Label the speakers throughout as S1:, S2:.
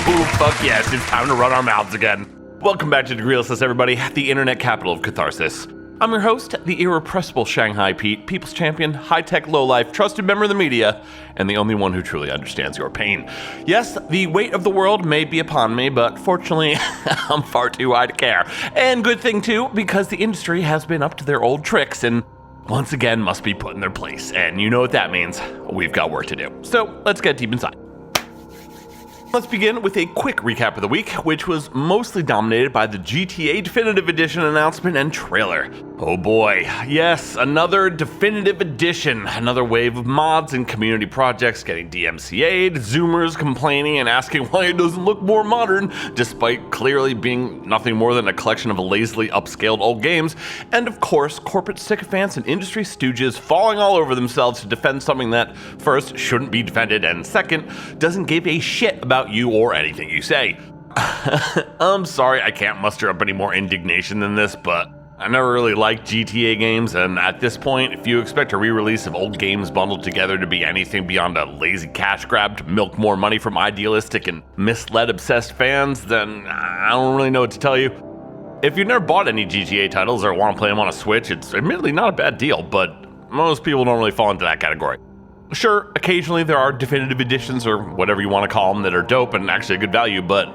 S1: Fuck yes, it's time to run our mouths again. Welcome back to Degreeless, everybody, the internet capital of catharsis. I'm your host, the irrepressible Shanghai Pete, people's champion, high-tech lowlife, trusted member of the media, and the only one who truly understands your pain. Yes, the weight of the world may be upon me, but fortunately, I'm far too high to care. And good thing too, because the industry has been up to their old tricks and once again must be put in their place. And you know what that means. We've got work to do. So let's get deep inside. Let's begin with a quick recap of the week, which was mostly dominated by the GTA Definitive Edition announcement and trailer. Oh boy, yes, another Definitive Edition, another wave of mods and community projects getting DMCA'd, Zoomers complaining and asking why it doesn't look more modern, despite clearly being nothing more than a collection of lazily upscaled old games, and of course, corporate sycophants and industry stooges falling all over themselves to defend something that, first, shouldn't be defended, and second, doesn't give a shit about you or anything you say. I'm sorry I can't muster up any more indignation than this, but I never really liked GTA games, and at this point, if you expect a re-release of old games bundled together to be anything beyond a lazy cash grab to milk more money from idealistic and misled obsessed fans, then I don't really know what to tell you. If you've never bought any GTA titles or want to play them on a Switch, it's admittedly not a bad deal, but most people don't really fall into that category. Sure, occasionally there are definitive editions or whatever you want to call them that are dope and actually a good value, but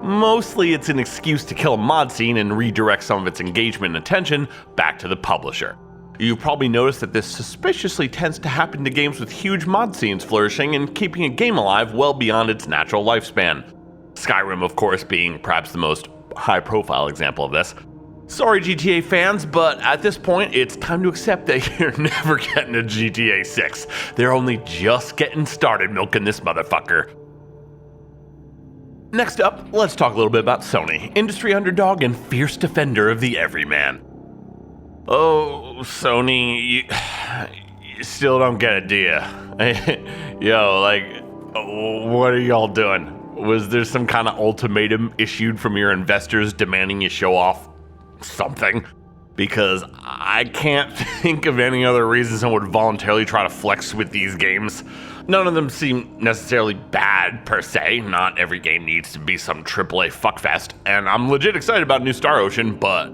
S1: mostly it's an excuse to kill a mod scene and redirect some of its engagement and attention back to the publisher. You've probably noticed that this suspiciously tends to happen to games with huge mod scenes flourishing and keeping a game alive well beyond its natural lifespan. Skyrim, of course, being perhaps the most high-profile example of this. Sorry GTA fans, but at this point, it's time to accept that you're never getting a GTA 6. They're only just getting started milking this motherfucker. Next up, let's talk a little bit about Sony, industry underdog and fierce defender of the everyman. Oh, Sony, you still don't get it, do ya? Yo, what are y'all doing? Was there some kind of ultimatum issued from your investors demanding you show off something? Because I can't think of any other reason someone would voluntarily try to flex with these games. None of them seem necessarily bad per se. Not every game needs to be some AAA fuckfest, and I'm legit excited about New Star Ocean, but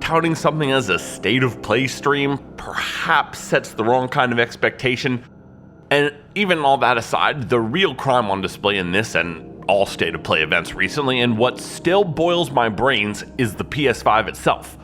S1: touting something as a state of play stream perhaps sets the wrong kind of expectation. And even all that aside, the real crime on display in this and all state of play events recently, and what still boils my brains, is the PS5 itself.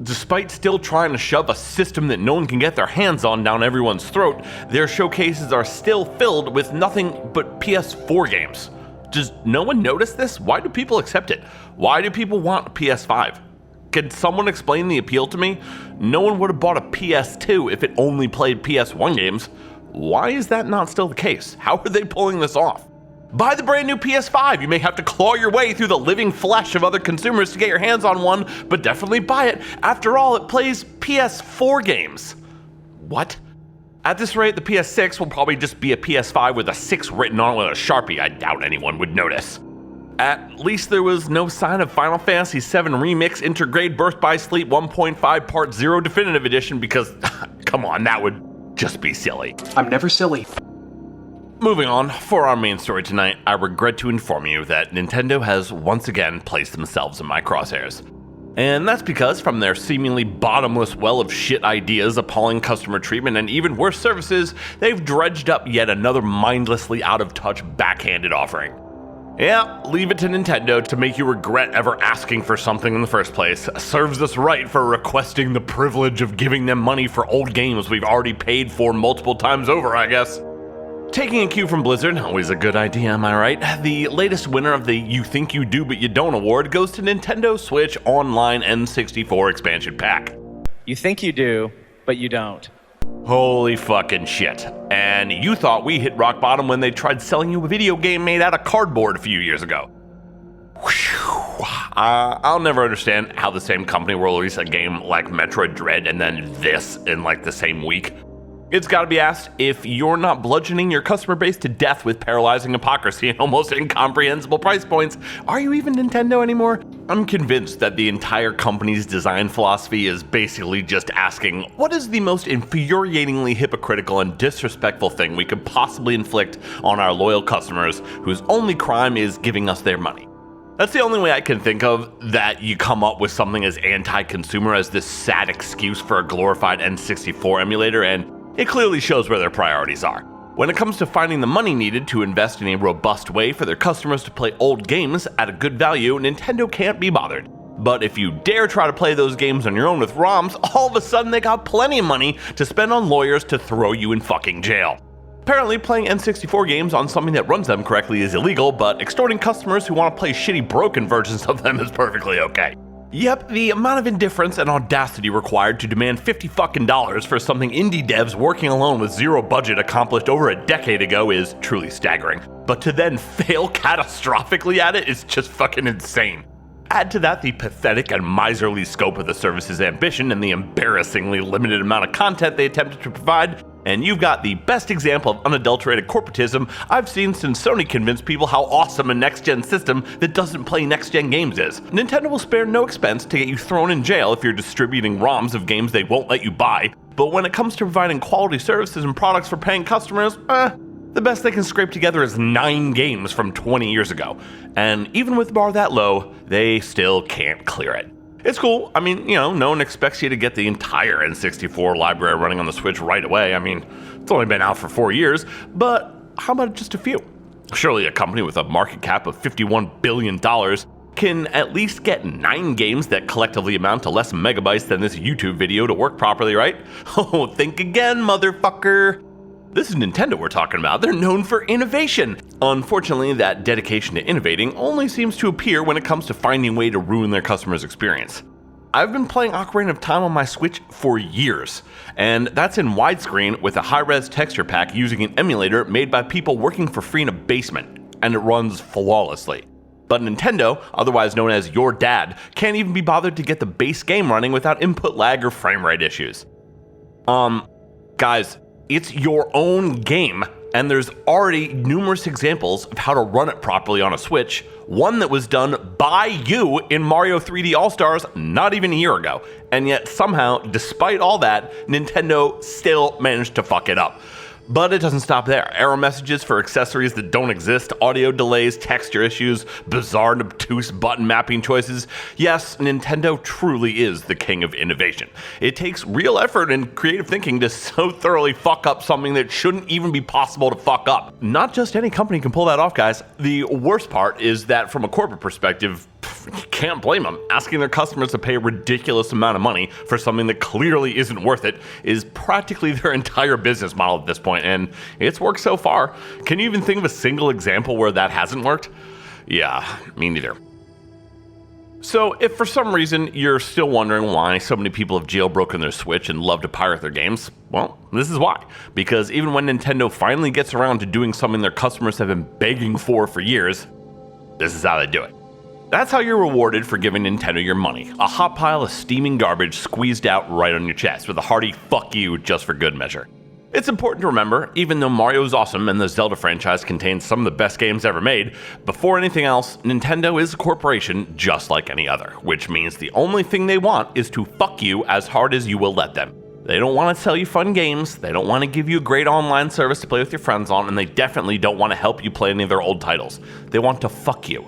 S1: Despite still trying to shove a system that no one can get their hands on down everyone's throat, their showcases are still filled with nothing but PS4 games. Does no one notice this? Why do people accept it? Why do people want a PS5? Can someone explain the appeal to me? No one would have bought a PS2 if it only played PS1 games. Why is that not still the case? How are they pulling this off? Buy the brand new PS5. You may have to claw your way through the living flesh of other consumers to get your hands on one, but definitely buy it. After all, it plays PS4 games. What? At this rate, the PS6 will probably just be a PS5 with a 6 written on it with a Sharpie. I doubt anyone would notice. At least there was no sign of Final Fantasy VII Remix Intergrade Birth by Sleep 1.5 Part 0 Definitive Edition because, come on, that would just be silly.
S2: I'm never silly.
S1: Moving on, for our main story tonight, I regret to inform you that Nintendo has once again placed themselves in my crosshairs. And that's because from their seemingly bottomless well of shit ideas, appalling customer treatment, and even worse services, they've dredged up yet another mindlessly out-of-touch backhanded offering. Yeah, leave it to Nintendo to make you regret ever asking for something in the first place. Serves us right for requesting the privilege of giving them money for old games we've already paid for multiple times over, I guess. Taking a cue from Blizzard, always a good idea, am I right? The latest winner of the You Think You Do But You Don't award goes to Nintendo Switch Online N64 expansion pack.
S3: You think you do, but you don't.
S1: Holy fucking shit. And you thought we hit rock bottom when they tried selling you a video game made out of cardboard a few years ago. I'll never understand how the same company will release a game like Metroid Dread and then this in like the same week. It's gotta be asked, if you're not bludgeoning your customer base to death with paralyzing hypocrisy and almost incomprehensible price points, are you even Nintendo anymore? I'm convinced that the entire company's design philosophy is basically just asking, what is the most infuriatingly hypocritical and disrespectful thing we could possibly inflict on our loyal customers whose only crime is giving us their money? That's the only way I can think of that you come up with something as anti-consumer as this sad excuse for a glorified N64 emulator, and it clearly shows where their priorities are. When it comes to finding the money needed to invest in a robust way for their customers to play old games at a good value, Nintendo can't be bothered. But if you dare try to play those games on your own with ROMs, all of a sudden they got plenty of money to spend on lawyers to throw you in fucking jail. Apparently, playing N64 games on something that runs them correctly is illegal, but extorting customers who want to play shitty broken versions of them is perfectly okay. Yep, the amount of indifference and audacity required to demand $50 fucking for something indie devs working alone with zero budget accomplished over a decade ago is truly staggering. But to then fail catastrophically at it is just fucking insane. Add to that the pathetic and miserly scope of the service's ambition and the embarrassingly limited amount of content they attempted to provide, and you've got the best example of unadulterated corporatism I've seen since Sony convinced people how awesome a next-gen system that doesn't play next-gen games is. Nintendo will spare no expense to get you thrown in jail if you're distributing ROMs of games they won't let you buy, but when it comes to providing quality services and products for paying customers, the best they can scrape together is 9 games from 20 years ago. And even with the bar that low, they still can't clear it. It's cool. I mean, no one expects you to get the entire N64 library running on the Switch right away. I mean, it's only been out for 4 years, but how about just a few? Surely a company with a market cap of $51 billion can at least get 9 games that collectively amount to less megabytes than this YouTube video to work properly, right? Oh, think again, motherfucker. This is Nintendo we're talking about. They're known for innovation. Unfortunately, that dedication to innovating only seems to appear when it comes to finding a way to ruin their customers' experience. I've been playing Ocarina of Time on my Switch for years, and that's in widescreen with a high-res texture pack using an emulator made by people working for free in a basement, and it runs flawlessly. But Nintendo, otherwise known as your dad, can't even be bothered to get the base game running without input lag or frame rate issues. Guys, it's your own game, and there's already numerous examples of how to run it properly on a Switch, one that was done by you in Mario 3D All-Stars not even a year ago, and yet somehow, despite all that, Nintendo still managed to fuck it up. But it doesn't stop there. Error messages for accessories that don't exist, audio delays, texture issues, bizarre and obtuse button mapping choices. Yes, Nintendo truly is the king of innovation. It takes real effort and creative thinking to so thoroughly fuck up something that shouldn't even be possible to fuck up. Not just any company can pull that off, guys. The worst part is that from a corporate perspective, you can't blame them. Asking their customers to pay a ridiculous amount of money for something that clearly isn't worth it is practically their entire business model at this point, and it's worked so far. Can you even think of a single example where that hasn't worked? Yeah, me neither. So if for some reason you're still wondering why so many people have jailbroken their Switch and love to pirate their games, well, this is why. Because even when Nintendo finally gets around to doing something their customers have been begging for years, this is how they do it. That's how you're rewarded for giving Nintendo your money. A hot pile of steaming garbage squeezed out right on your chest with a hearty fuck you just for good measure. It's important to remember, even though Mario is awesome and the Zelda franchise contains some of the best games ever made, before anything else, Nintendo is a corporation just like any other, which means the only thing they want is to fuck you as hard as you will let them. They don't want to sell you fun games, they don't want to give you a great online service to play with your friends on, and they definitely don't want to help you play any of their old titles. They want to fuck you.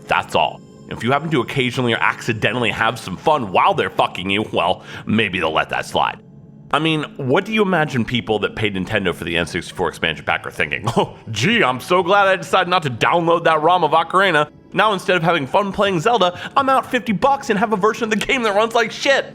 S1: That's all. If you happen to occasionally or accidentally have some fun while they're fucking you, well, maybe they'll let that slide. I mean, what do you imagine people that paid Nintendo for the N64 expansion pack are thinking? Oh, gee, I'm so glad I decided not to download that ROM of Ocarina. Now instead of having fun playing Zelda, I'm out $50 and have a version of the game that runs like shit.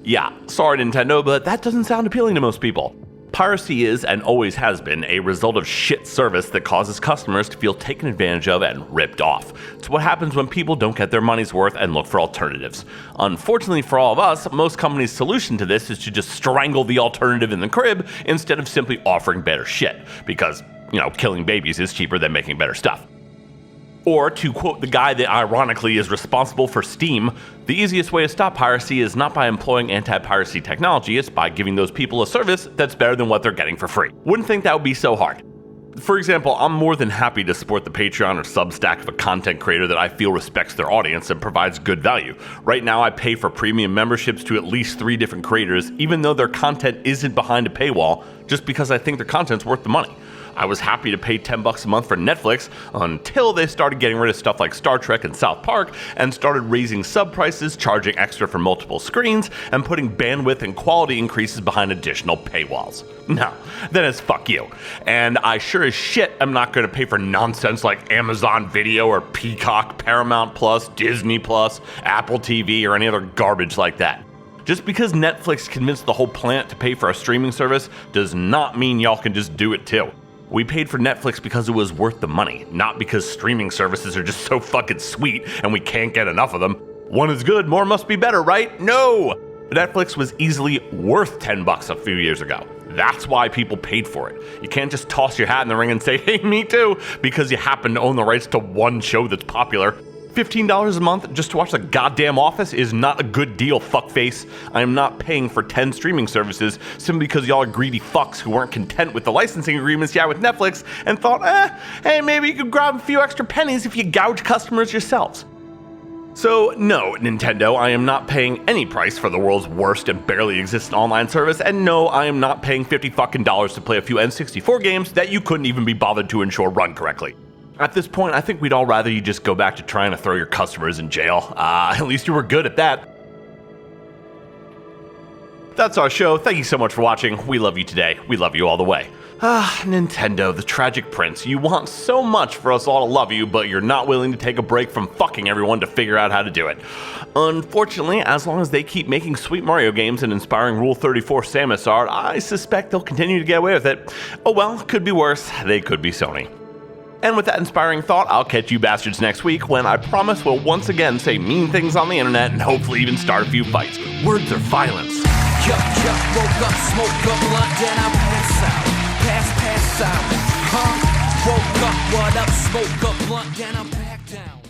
S1: Yeah, sorry Nintendo, but that doesn't sound appealing to most people. Piracy is, and always has been, a result of shit service that causes customers to feel taken advantage of and ripped off. It's what happens when people don't get their money's worth and look for alternatives. Unfortunately for all of us, most companies' solution to this is to just strangle the alternative in the crib instead of simply offering better shit, because, killing babies is cheaper than making better stuff. Or, to quote the guy that ironically is responsible for Steam, the easiest way to stop piracy is not by employing anti-piracy technology, it's by giving those people a service that's better than what they're getting for free. Wouldn't think that would be so hard. For example, I'm more than happy to support the Patreon or Substack of a content creator that I feel respects their audience and provides good value. Right now, I pay for premium memberships to at least 3 different creators, even though their content isn't behind a paywall, just because I think their content's worth the money. I was happy to pay $10 a month for Netflix until they started getting rid of stuff like Star Trek and South Park and started raising sub prices, charging extra for multiple screens, and putting bandwidth and quality increases behind additional paywalls. No, then it's fuck you. And I sure as shit am not going to pay for nonsense like Amazon Video or Peacock, Paramount Plus, Disney Plus, Apple TV, or any other garbage like that. Just because Netflix convinced the whole planet to pay for a streaming service does not mean y'all can just do it too. We paid for Netflix because it was worth the money, not because streaming services are just so fucking sweet and we can't get enough of them. One is good, more must be better, right? No! Netflix was easily worth $10 a few years ago. That's why people paid for it. You can't just toss your hat in the ring and say, hey, me too, because you happen to own the rights to one show that's popular. $15 a month just to watch The Goddamn Office is not a good deal, fuckface. I am not paying for 10 streaming services simply because y'all are greedy fucks who weren't content with the licensing agreements you had with Netflix and thought, hey, maybe you could grab a few extra pennies if you gouge customers yourselves. So, no, Nintendo, I am not paying any price for the world's worst and barely existent online service, and no, I am not paying $50 to play a few N64 games that you couldn't even be bothered to ensure run correctly. At this point, I think we'd all rather you just go back to trying to throw your customers in jail. At least you were good at that. That's our show. Thank you so much for watching. We love you today. We love you all the way. Nintendo, the tragic prince. You want so much for us all to love you, but you're not willing to take a break from fucking everyone to figure out how to do it. Unfortunately, as long as they keep making Sweet Mario games and inspiring Rule 34 Samus art, I suspect they'll continue to get away with it. Oh well, could be worse. They could be Sony. And with that inspiring thought, I'll catch you bastards next week when I promise we'll once again say mean things on the internet and hopefully even start a few fights. Words are violence.
S2: Woke up, smoke up, blunt, then I pass out. Pass out. Woke up, what up, smoke up, blunt, then I'm back down.